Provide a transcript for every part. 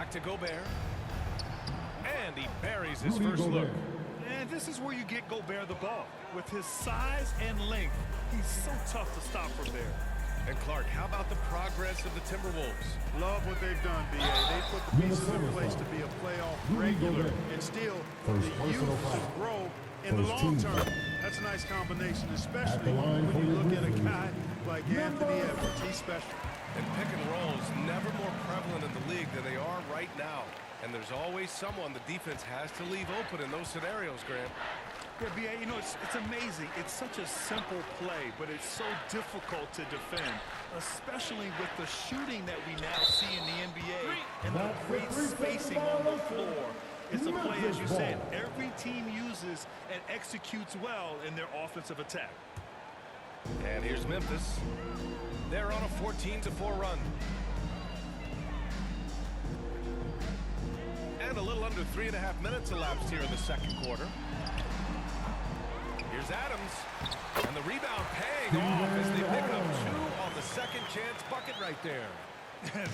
Back to Gobert. And he buries his first look. And this is where you get Gobert the ball. With his size and length, he's so tough to stop from there. And Clark, how about the progress of the Timberwolves? Love what they've done, B.A. They put the pieces in place to be a playoff regular and still the youth to grow in the long term. That's a nice combination, especially when you look at a guy like Anthony Edwards. He's special. And pick and rolls never more prevalent in the league than they are right now. And there's always someone the defense has to leave open in those scenarios, Grant. Yeah, B.A., you know, it's amazing. It's such a simple play, but it's so difficult to defend, especially with the shooting that we now see in the NBA and the great spacing on the floor. It's a play, as you said, every team uses and executes well in their offensive attack. And here's Memphis. They're on a 14-4 run. And a little under 3.5 minutes elapsed here in the second quarter. Here's Adams, and the rebound paying off as they pick up 2 on the second chance bucket right there.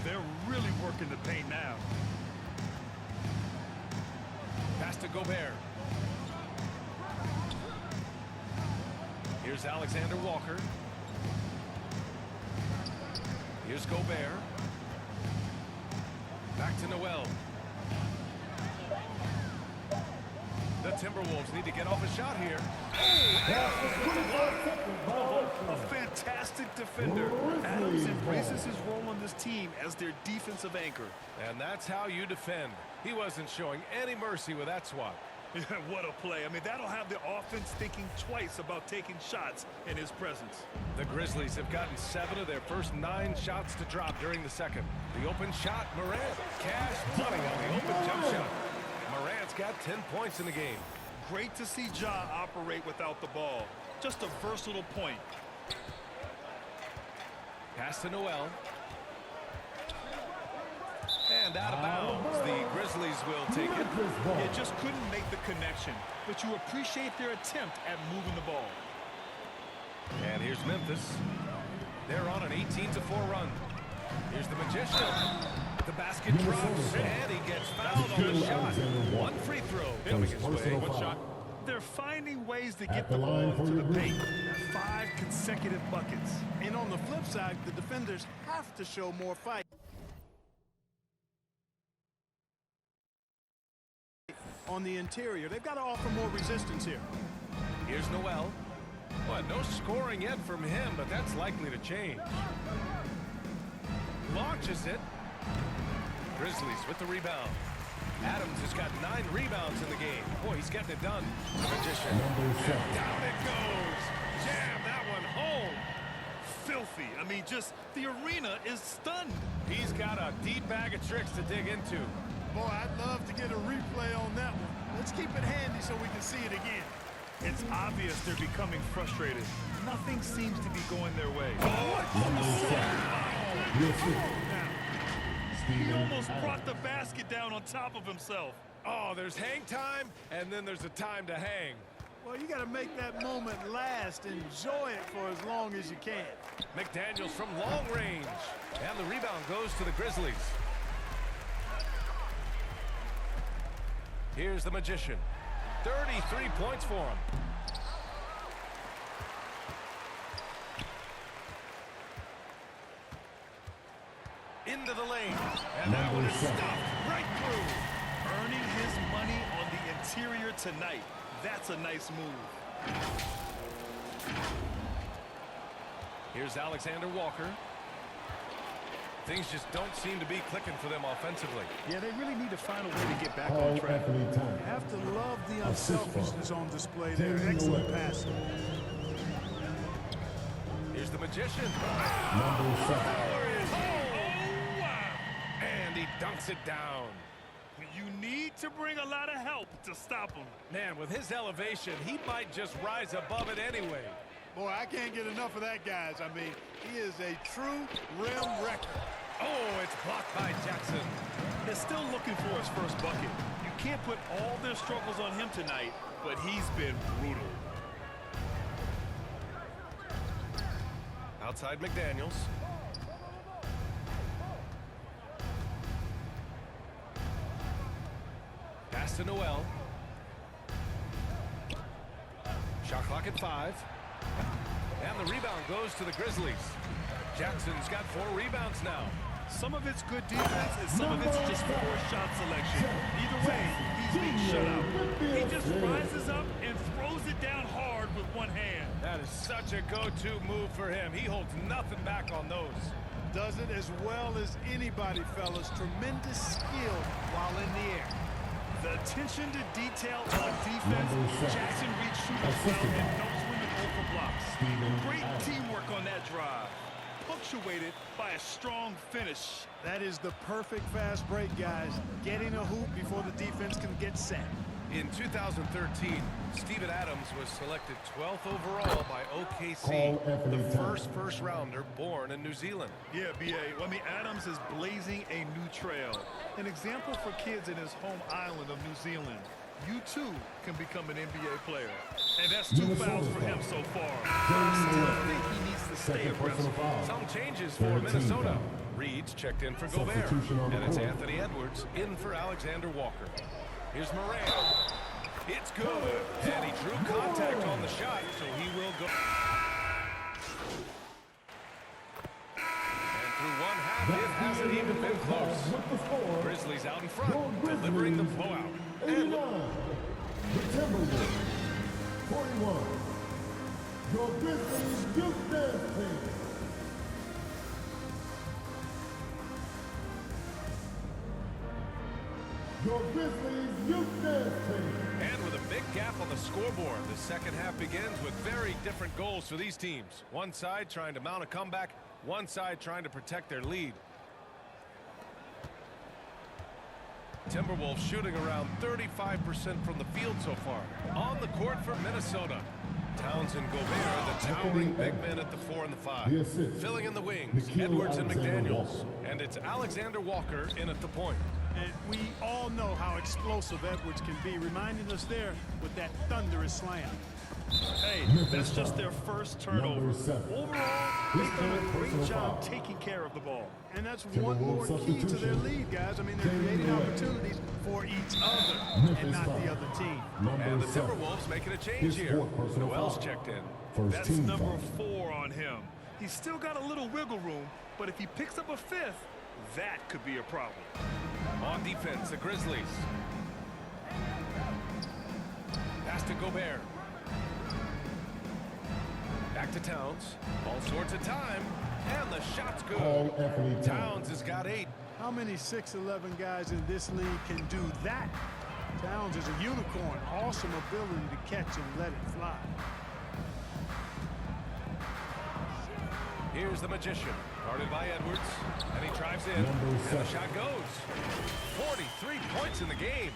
They're really working the paint now. Pass to Gobert. Here's Alexander Walker. Here's Gobert. Back to Noel. The Timberwolves need to get off a shot here. A fantastic defender. Adams embraces his role on this team as their defensive anchor. And that's how you defend. He wasn't showing any mercy with that swat. What a play. I mean, that'll have the offense thinking twice about taking shots in his presence. The Grizzlies have gotten 7 of their first 9 shots to drop during the second. The open shot, Morant. Cash money on the open jump shot. Morant's got 10 points in the game. Great to see Ja operate without the ball. Just a versatile point. Pass to Noel. And out of bounds. The Grizzlies will take it. You just couldn't make the connection, but you appreciate their attempt at moving the ball. And here's Memphis. They're on an 18-4 run. Here's the Magician. The basket drops, and he gets fouled on the shot. 1 free throw coming his way. 1 shot. They're finding ways to get the ball to the paint. 5 consecutive buckets. And on the flip side, the defenders have to show more fight. On the interior, they've got to offer more resistance here. Here's Noel. Well, no scoring yet from him, but that's likely to change. Launches it. Grizzlies with the rebound. Adams has got 9 rebounds in the game. Boy, he's getting it done. Magician. Down it goes. Jam that one home. Filthy. I mean, just the arena is stunned. He's got a deep bag of tricks to dig into. Boy, I'd love to get a replay on that one. Let's keep it handy so we can see it again. It's obvious they're becoming frustrated. Nothing seems to be going their way. He almost brought the basket down on top of himself. Oh, there's hang time, and then there's a time to hang. Well, you got to make that moment last. Enjoy it for as long as you can. McDaniels from long range. And the rebound goes to the Grizzlies. Here's the Magician. 33 points for him. Into the lane. And that one is stuffed right through. Earning his money on the interior tonight. That's a nice move. Here's Alexander Walker. Things just don't seem to be clicking for them offensively. Yeah, they really need to find a way to get back on track. You have to love the unselfishness on display there. Excellent pass. Here's the Magician. Number 7. And he dunks it down. You need to bring a lot of help to stop him. Man, with his elevation, he might just rise above it anyway. Boy, I can't get enough of that, guys. I mean, he is a true rim wrecker. Oh, it's blocked by Jackson. They're still looking for his first bucket. You can't put all their struggles on him tonight, but he's been brutal. Outside McDaniels. Pass to Noel. Shot clock at 5. And the rebound goes to the Grizzlies. Jackson's got 4 rebounds now. Some of it's good defense, and some of it's just poor shot selection. Either way, he's being shut out. He just rises up and throws it down hard with one hand. That is such a go-to move for him. He holds nothing back on those. Does it as well as anybody, fellas. Tremendous skill while in the air. The attention to detail on defense. Jackson reads shooters well and knows when to go for blocks. Great teamwork on that drive. Punctuated by a strong finish. That is the perfect fast break, guys. Getting a hoop before the defense can get set. In 2013, Steven Adams was selected 12th overall by OKC, the first rounder born in New Zealand. Yeah, B.A. I mean, Adams is blazing a new trail. An example for kids in his home island of New Zealand. You, too, can become an NBA player. And that's 2 fouls for him so far. I still think he needs to stay aggressive. Some changes for Minnesota. Reed's checked in for Gobert. And it's Anthony Edwards in for Alexander Walker. Here's Moran. It's good. And he drew contact on the shot, so he will go. And through one half, it hasn't even been close. Grizzlies out in front, delivering the blowout. And the Timberwolves, 41. Your Grizzlies Youth Dance Team. Your Grizzlies Youth Dance Team. And with a big gap on the scoreboard, the second half begins with very different goals for these teams. One side trying to mount a comeback, one side trying to protect their lead. Timberwolves shooting around 35% from the field so far. On the court for Minnesota. Towns and Gobert, the towering big men at the 4 and the 5. Filling in the wings, Edwards and McDaniels. And it's Alexander Walker in at the point. And we all know how explosive Edwards can be, reminding us there with that thunderous slam. Hey, that's just their first turnover. Overall, they've done a great job taking care of the ball. And that's one more key to their lead, guys. I mean, they're creating opportunities for each other and not the other team. And the Timberwolves making a change here. Noel's checked in. That's number 4 on him. He's still got a little wiggle room, but if he picks up a 5th, that could be a problem. On defense, the Grizzlies. Pass to Gobert. Back to Towns. All sorts of time. And the shot's good. Towns has got 8. How many 6'11" guys in this league can do that? Towns is a unicorn. Awesome ability to catch and let it fly. Here's the Magician. Guarded by Edwards. And he drives in. And the shot goes. 43 points in the game.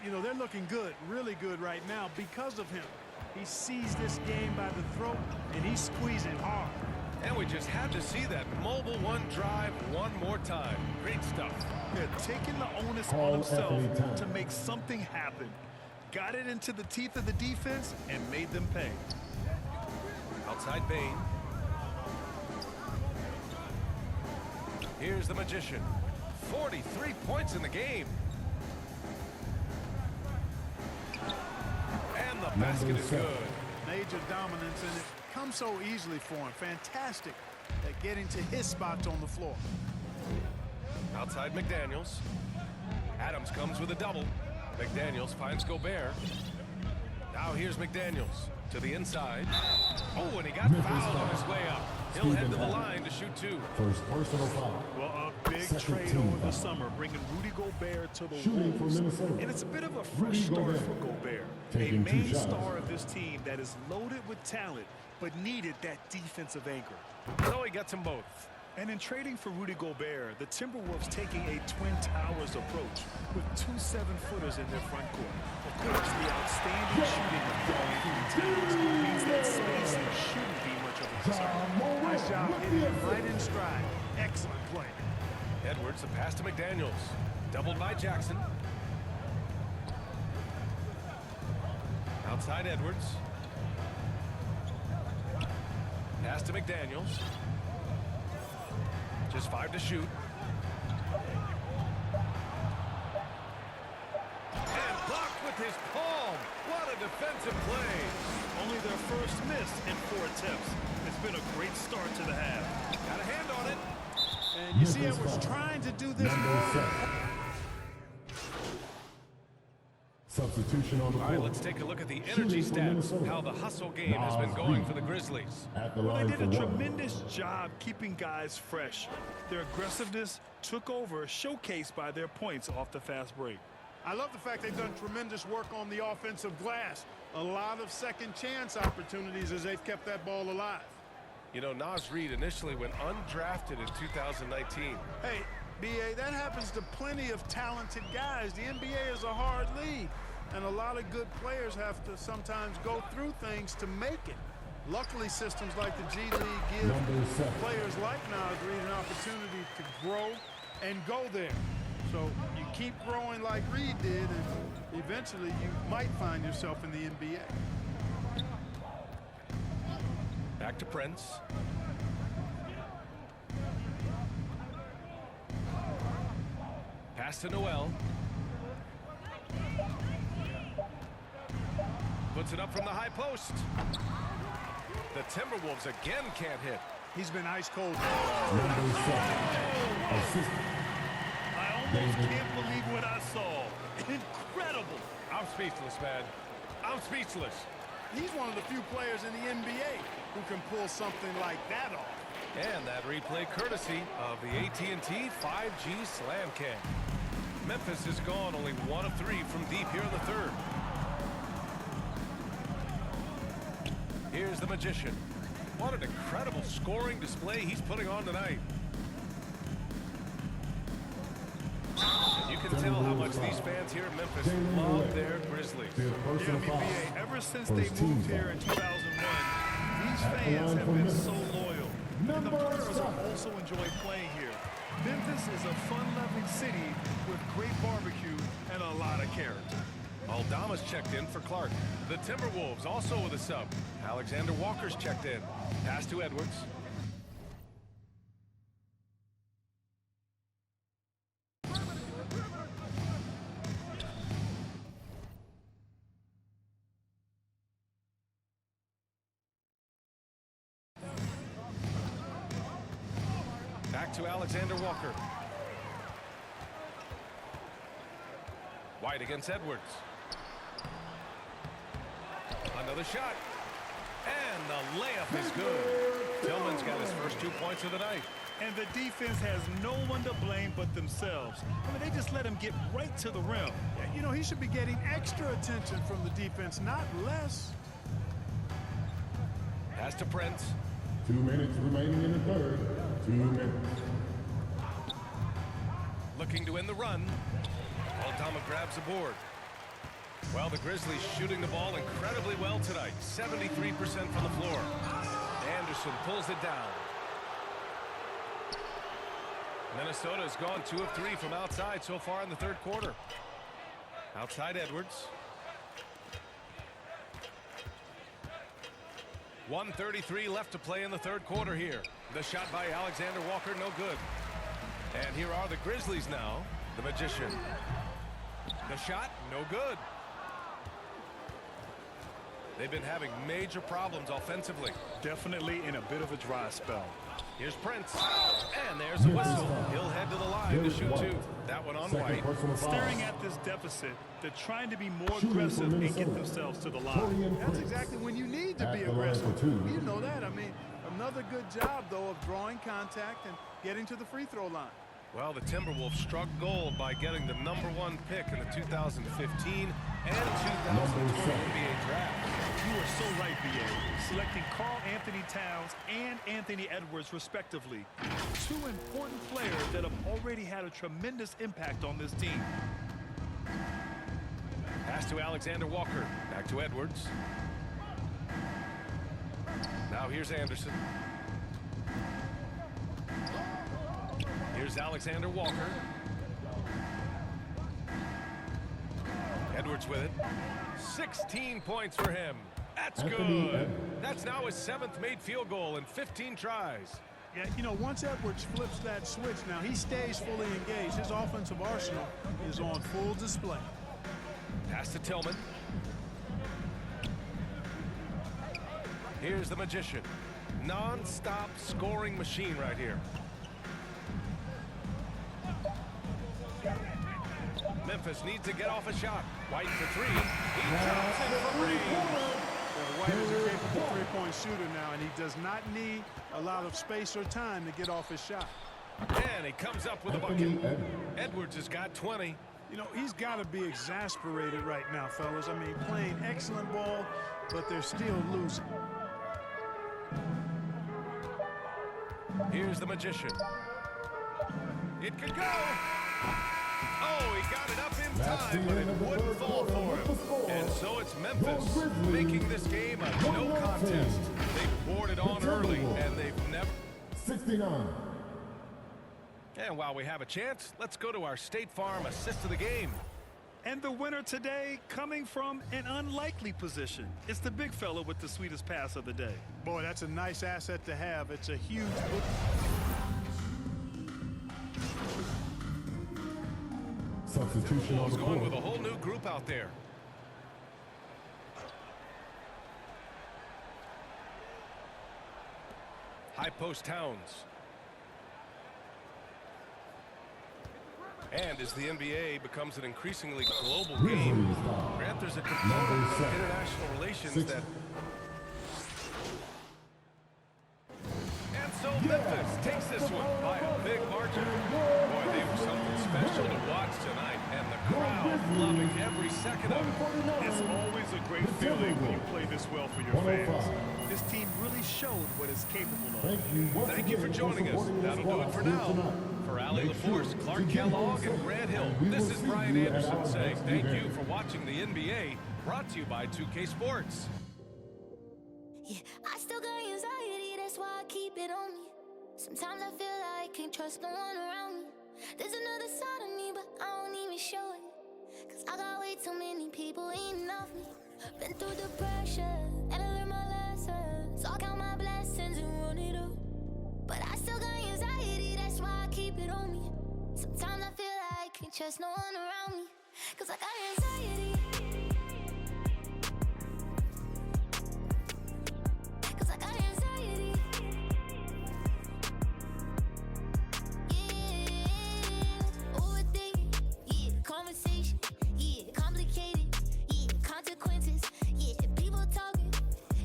You know, they're looking good, really good right now because of him. He sees this game by the throat, and he's squeezing hard. And we just had to see that mobile one drive one more time. Great stuff. Yeah, taking the onus on himself to make something happen. Got it into the teeth of the defense and made them pay. Outside Bane. Here's the Magician. 43 points in the game. And the basket is good. Major dominance, and it comes so easily for him. Fantastic at getting to his spots on the floor. Outside McDaniels. Adams comes with a double. McDaniels finds Gobert. Now here's McDaniels to the inside. Oh, and he got fouled on his way up. He'll head to the line to shoot 2. First personal foul. Well, a big trade over the summer, bringing Rudy Gobert to the Wolves. And it's a bit of a fresh start for Gobert. A main star of this team that is loaded with talent, but needed that defensive anchor. So he gets them both. And in trading for Rudy Gobert, the Timberwolves taking a Twin Towers approach with 2 7-footers in their front court. Of course, the outstanding shooting of Towns means that spacing shouldn't be much of a concern. Nice job hitting him right in stride. Excellent play. Edwards, the pass to McDaniels. Doubled by Jackson. Outside Edwards. Pass to McDaniels. Just 5 to shoot. And his palm. What a defensive play. Only their first miss in 4 attempts. It's been a great start to the half. Got a hand on it. And you see Edwards trying to do this. Substitution on the All court. right, let's take a look at the energy stats, how the hustle game has been going for the Grizzlies. At the Well, line they did a for one. tremendous job keeping guys fresh. Their aggressiveness took over, showcased by their points off the fast break. I love the fact they've done tremendous work on the offensive glass. A lot of second chance opportunities as they've kept that ball alive. You know, Naz Reid initially went undrafted in 2019. Hey, B.A., that happens to plenty of talented guys. The NBA is a hard league, and a lot of good players have to sometimes go through things to make it. Luckily, systems like the G League give players like Naz Reid an opportunity to grow and go there. So you keep growing like Reid did, and eventually you might find yourself in the NBA. Back to Prince. Pass to Noel. Puts it up from the high post. The Timberwolves again can't hit. He's been ice cold. Number 7. Assistant. I almost can't believe what I saw. Incredible. I'm speechless, man. I'm speechless. He's one of the few players in the NBA who can pull something like that off. And that replay courtesy of the AT&T 5G Slam Cam. Memphis has gone only 1 of 3 from deep here in the third. Here's the Magician. What an incredible scoring display he's putting on tonight. And you can tell how much these fans here in Memphis love their Grizzlies. Yeah, BA, ever since they moved here in 2001, these fans have been so loyal. And the players have also enjoyed playing here. Memphis is a fun-loving city with great barbecue and a lot of character. Aldama's checked in for Clark. The Timberwolves also with a sub. Alexander Walker's checked in. Pass to Edwards. Back to Alexander Walker. White against Edwards. Another shot. And the layup is good. Tillman's got his first 2 points of the night. And the defense has no one to blame but themselves. I mean, they just let him get right to the rim. You know, he should be getting extra attention from the defense, not less. Pass to Prince. 2 minutes remaining in the third. 2 minutes. Looking to win the run. Aldama grabs the board. Well, the Grizzlies shooting the ball incredibly well tonight. 73% from the floor. Anderson pulls it down. Minnesota has gone 2 of 3 from outside so far in the third quarter. Outside Edwards. 1:33 left to play in the third quarter here. The shot by Alexander Walker, no good. And here are the Grizzlies now. The Magician. The shot, no good. They've been having major problems offensively. Definitely in a bit of a dry spell. Here's Prince. And there's a whistle. He'll head to the line to shoot 2. That one on White. Staring at this deficit, they're trying to be more aggressive and get themselves to the line. That's exactly when you need to be aggressive. You know that. I mean, another good job, though, of drawing contact and getting to the free throw line. Well, the Timberwolves struck gold by getting the #1 pick in the 2015 and 2020 NBA draft. You are so right, B.A. Selecting Karl Anthony Towns and Anthony Edwards, respectively. 2 important players that have already had a tremendous impact on this team. Pass to Alexander Walker. Back to Edwards. Now here's Anderson. Here's Alexander Walker. Edwards with it. 16 points for him. That's good. That's now his 7th made field goal in 15 tries. Yeah, you know, once Edwards flips that switch, now he stays fully engaged. His offensive arsenal is on full display. Pass to Tillman. Here's the Magician. Non-stop scoring machine right here. Memphis needs to get off a shot. White for three. He drops it for range. White is a capable three-point shooter now, and he does not need a lot of space or time to get off his shot. And he comes up with a bucket. Edwards has got 20. You know, he's got to be exasperated right now, fellas. I mean, playing excellent ball, but they're still losing. Here's the Magician. It could go. Oh, he got it up in time, but it wouldn't fall for him. And so it's Memphis making this game a no contest. They poured it on early, and they've never... 69. And while we have a chance, let's go to our State Farm assist of the game. And the winner today coming from an unlikely position. It's the big fella with the sweetest pass of the day. Boy, that's a nice asset to have. It's a huge... Substitution on Bulls the going court. with a whole new group out there. High post Towns. And as the NBA becomes an increasingly global game, Grant, there's a component of international relations that... And so Memphis takes this one by a big margin. Boy, they were something special to watch tonight, and the crowd loving every second of it. It's always a great feeling when you play this well for your fans. This team really showed what it's capable of. Thank you for joining us. That'll do it for now. For Allie LaForce, Clark Kellogg, and Grant Hill, this is Brian Anderson saying thank you for watching the NBA, brought to you by 2K Sports. Yeah, I still got anxiety, that's why I keep it on me. Sometimes I feel like I can't trust no one around me. There's another side of me, but I don't even show it. Cause I got way too many people eating off me. Been through the pressure, and I learned my lesson. So I count my blessings and run it up. But I still got anxiety, that's why I keep it on me. Sometimes I feel like I can't trust no one around me. Cause I got anxiety. Cause I got anxiety. Yeah, overthinking. Yeah, conversation. Yeah, complicated. Yeah, consequences. Yeah, people talking.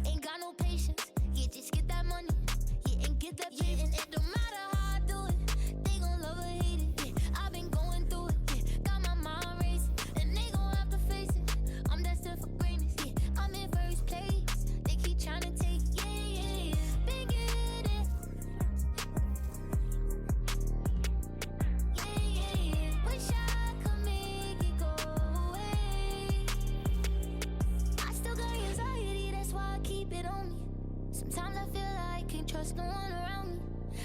Ain't got no patience. Yeah, just get that money. Yeah, and get that yeah, and it don't matter how I do it. They gon' love or hate it. Yeah, I've been going through it. Yeah, got my mind racing. And they gon' have to face it. I'm destined for greatness. Yeah, I'm in first place. They keep trying to take it. Yeah, yeah, yeah. Been getting. Yeah, yeah, yeah. Wish I could make it go away. I still got anxiety, that's why I keep it on me. Sometimes I feel like I can't trust no one around me.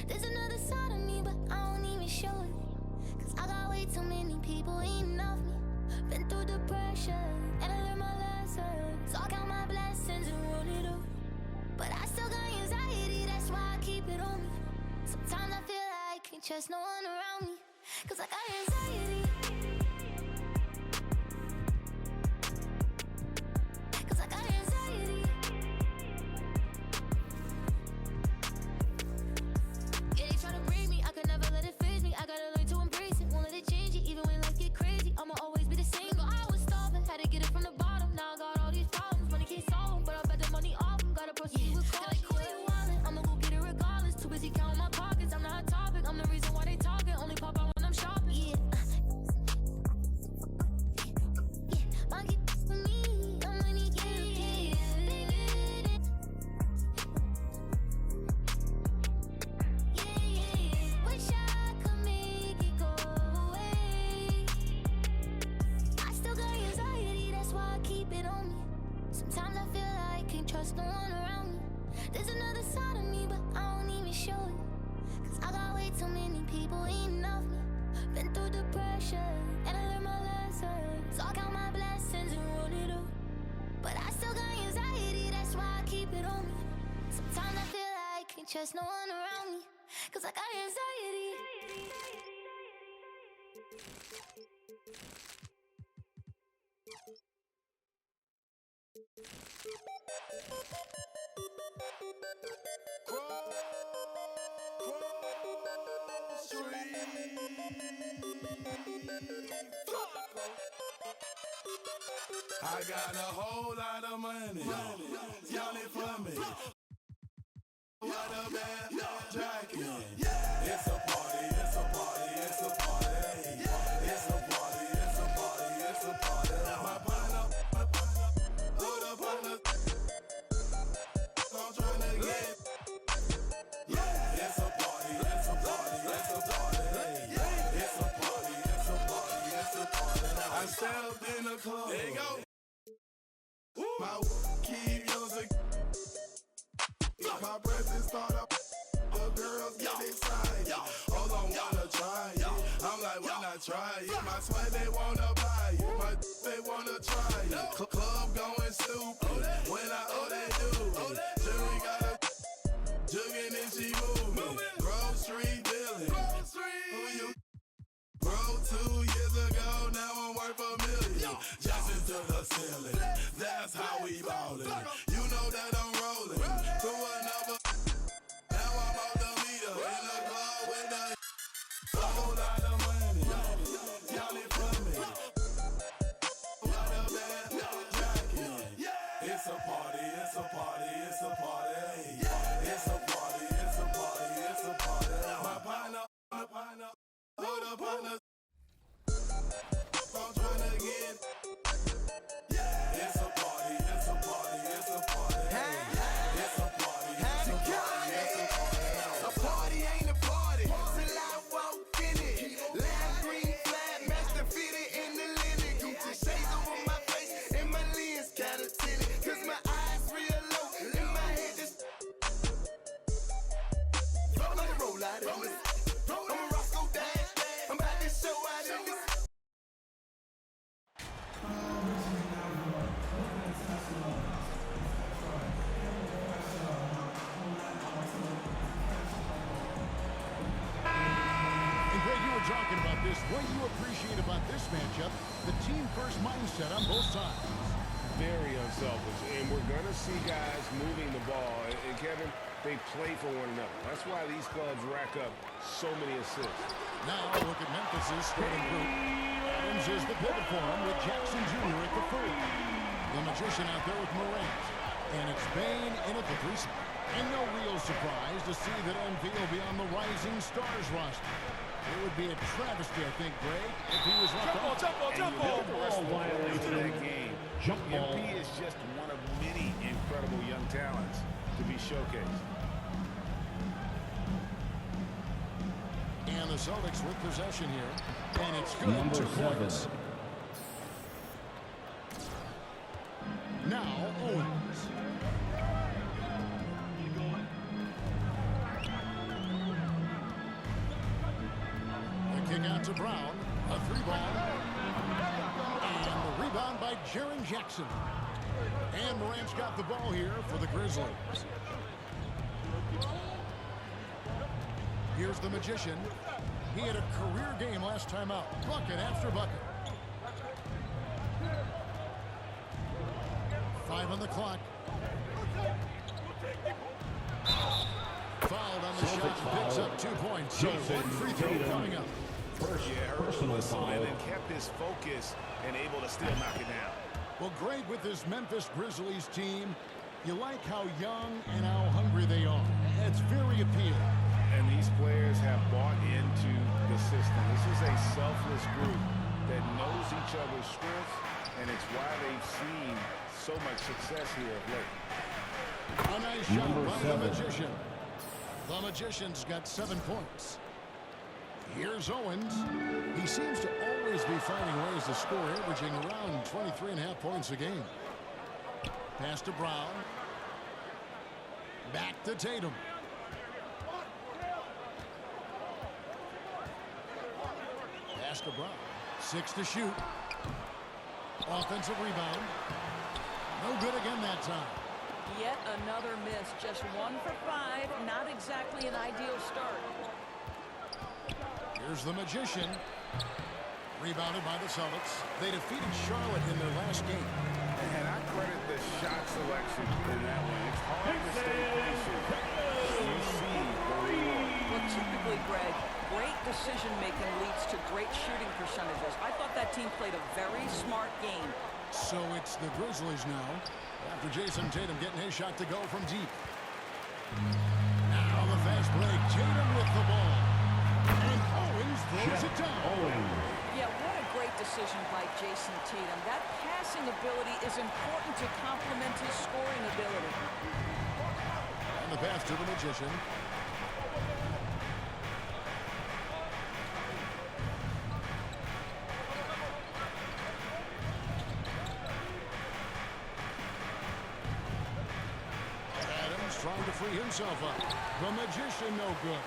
There's another side of me, but I don't even show it. Cause I got way too many people eating off me. Been through the pressure, and I learned my lesson. So I count my blessings and run it up. But I still got anxiety, that's why I keep it on me. Sometimes I feel like I can't trust no one around me. Cause I got anxiety. Cause I got anxiety. Yeah, they try to break me, I could never let it phase me. I gotta learn to embrace it, won't let it change it. Even when life get crazy, I'ma always be the same. But I was starving, had to get it from the bottom. Now I got all these problems, money can't solve them. But I bet the money off them, gotta proceed with caution. Like, who you wildin'? I'ma go get it regardless. Too busy counting my pockets, I'm not a topic. I'm the reason why they talking, only pop out when I'm shopping. Yeah. Yeah, my kid for me, I'm money, yeah, yeah, yeah. Yeah, yeah, yeah. Wish I could make it go away. I still got anxiety, that's why I keep it on me. Sometimes I feel like I can't trust no one around me. There's another side of me, but I don't even show it. Cause I got way too many people eating off me. Been through the pressure, and I learned my lesson. So I count my blessings and run it up. But I still got anxiety, that's why I keep it on me. Sometimes I feel like I can't trust no one around me. Cause I got anxiety. I got a whole lot of money. Y'all it for me. What a bad jacket. It's a party, it's a party, it's a party. It's a party, it's a party, it's a party. My partner, hold up on the. I'm trying to get. It's a party, it's a party, it's a party. It's a party, it's a party, it's a party. I stepped in the club. There you go. My keep using. My presence start up. The girls get excited. Hold on, wanna try it. I'm like, why not try it? My sweat, they wanna buy it. My they wanna try it. Club going stupid. When I they do it. Jury got a jugging and she moving. Grocery dealing. Who you? Bro, 2 years ago, now I'm worth $1 million. Just to the ceiling. That's how we ballin'. You know that I'm rolling through another. Now I'm out the meter in the club with a whole lot of money. Y'all it for me. What a bad jacket. It's a party, it's a party, it's a party. It's a party, it's a party, it's a party. My partner, hold up on the. I'm trying to get. It's a party, it's a party, it's a party. It's a party, it's a party, it's a party. A party ain't a party till I walk in it. Lime green flag, master fitted in the linen. Gucci shades over my face and my lens kinda tinted. Cause my eyes real low and my head just. Roll like a roll out of it. I'm a Roscoe Dash. I'm about to show out in this. Talking about this, what you appreciate about this matchup, the team-first mindset on both sides. Very unselfish, and we're going to see guys moving the ball. And Kevin, they play for one another. That's why these clubs rack up so many assists. Now look at Memphis's starting group. Adams is the pivot for him with Jackson Jr. at the 3. The Magician out there with Morant. And it's Bane in at the 3 spot. And no real surprise to see that MP will be on the Rising Stars roster. It would be a travesty, I think, Greg, if he was left off. Jump ball violation. That game. Jump ball. MP is just one of many incredible young talents to be showcased. And the Celtics with possession here. And it's good. Number 2 7. points. Now, Owens. Kick out to Brown, a 3-ball, and the rebound by Jaren Jackson. And Morant's got the ball here for the Grizzlies. Here's the Magician. He had a career game last time out, bucket after bucket. 5 on the clock. Fouled on the shot, picks up 2 points. So 1 free throw coming up. Personal foul. And kept his focus and able to still knock it down. Well, Greg, with this Memphis Grizzlies team, you like how young and how hungry they are. It's very appealing. And these players have bought into the system. This is a selfless group that knows each other's strengths, and it's why they've seen so much success here of late. A nice shot Number by 7. the Magician. The Magician's got 7 points. Here's Owens. He seems to always be finding ways to score, averaging around 23.5 points a game. Pass to Brown. Back to Tatum. Pass to Brown. 6 to shoot. Offensive rebound. No good again that time. Yet another miss. Just 1 for 5. Not exactly an ideal start. Here's the Magician. Rebounded by the Celtics. They defeated Charlotte in their last game. And I credit the shot selection in that one. It's hard to stay patient. You see the reward. Well, typically, Greg, great decision-making leads to great shooting percentages. I thought that team played a very smart game. So it's the Grizzlies now. After Jason Tatum getting his shot to go from deep. Now the fast break. Tatum with the ball. And Owens throws it down. Yeah, what a great decision by Jason Tatum. That passing ability is important to complement his scoring ability. And the pass to the Magician. Adams trying to free himself up. The Magician no good.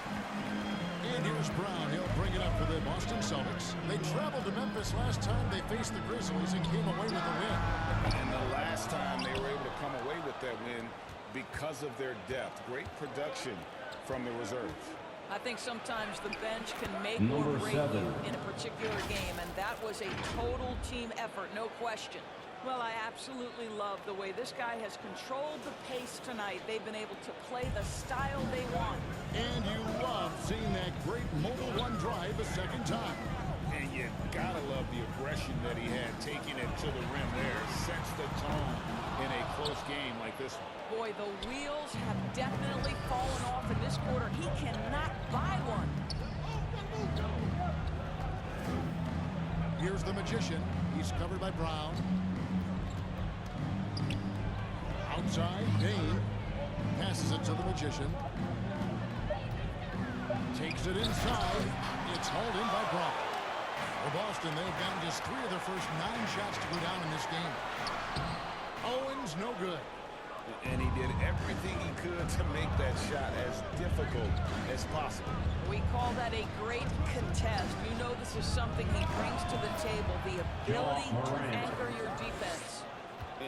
And here's Brown. He'll bring it up for the Boston Celtics. They traveled to Memphis last time they faced the Grizzlies and came away with a win. And the last time they were able to come away with that win because of their depth. Great production from the reserves. I think sometimes the bench can make or break you in a particular game, and that was a total team effort, no question. Well, I absolutely love the way this guy has controlled the pace tonight. They've been able to play the style they want. And you love seeing that great mobile one drive a second time. And you gotta love the aggression that he had taking it to the rim there. Sets the tone in a close game like this one. Boy, the wheels have definitely fallen off in this quarter. He cannot buy one. Here's the Magician. He's covered by Brown. Outside, Dane passes it to the Magician. Takes it inside. It's hauled in by Brown. For Boston, they've gotten just 3 of their first 9 shots to go down in this game. Owens, no good. And he did everything he could to make that shot as difficult as possible. We call that a great contest. You know this is something he brings to the table, the ability to anchor your defense.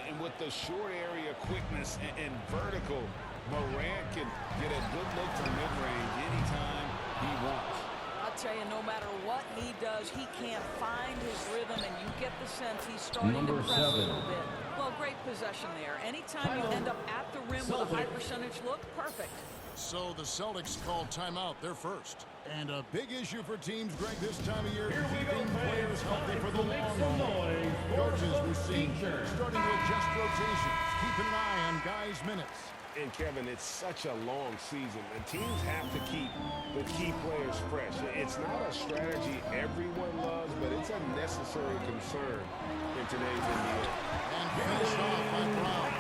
And with the short area quickness and vertical, Morant can get a good look from mid-range anytime he wants. I'll tell you, no matter what he does, he can't find his rhythm, and you get the sense he's starting to press a little bit. Well, great possession there. Anytime you end up at the rim with a high percentage look, perfect. So the Celtics called timeout. They're first. And a big issue for teams, Greg, this time of year, keeping players healthy for the long haul. Coaches we see starting with just rotations, keeping an eye on guys' minutes. And Kevin, it's such a long season. The teams have to keep the key players fresh. It's not a strategy everyone loves, but it's a necessary concern in today's NBA. And finished off by Brown.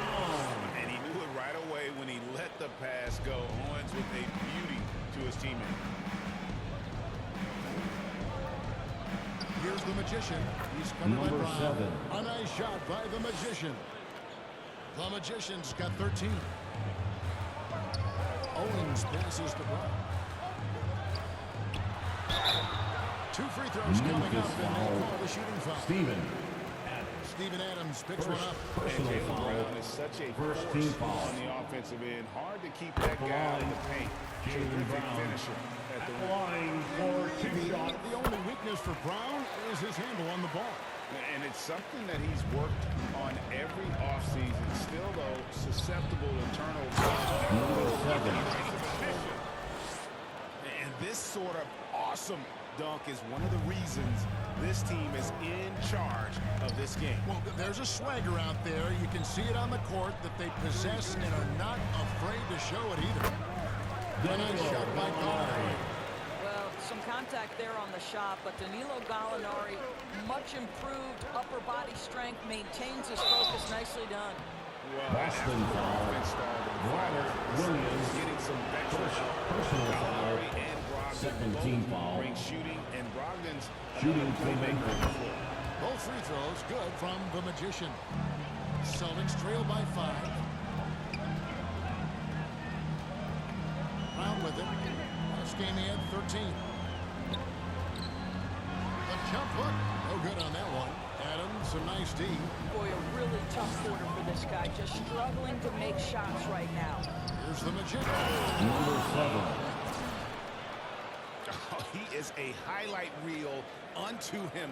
And he knew it right away when he let the pass go. Owens with a beauty to his teammate. Here's the Magician. He's covered by Brown. A nice shot by the Magician. The Magician's got 13. Owens passes to Brown. 2 free throws coming up, and they call the shooting foul. Steven Adams picks one up. Jaylen Brown is such a force on the offensive end. Hard to keep that guy out of the paint. Terrific finisher at the line. The only weakness for Brown is his handle on the ball. And it's something that he's worked on every offseason. Still, though, susceptible to turnovers. And this sort of awesome dunk is one of the reasons this team is in charge of this game. Well, there's a swagger out there. You can see it on the court that they possess and are not afraid to show it either. A nice shot by Gallinari. Well, some contact there on the shot, but Danilo Gallinari, much improved upper body strength, maintains his focus. Nicely done. Well, Boston foul. Robert Williams getting some personal foul. And Brogdon second team foul. Bring shooting, and Brogdon's shooting playmaker. Both free throws good from the Magician. Celtics trail by 5. Brown with it. Last game he had 13. The jump hook. No good on that one. Adams, a nice D. Boy, a really tough quarter for this guy. Just struggling to make shots right now. Here's the Magician. He is a highlight reel unto him.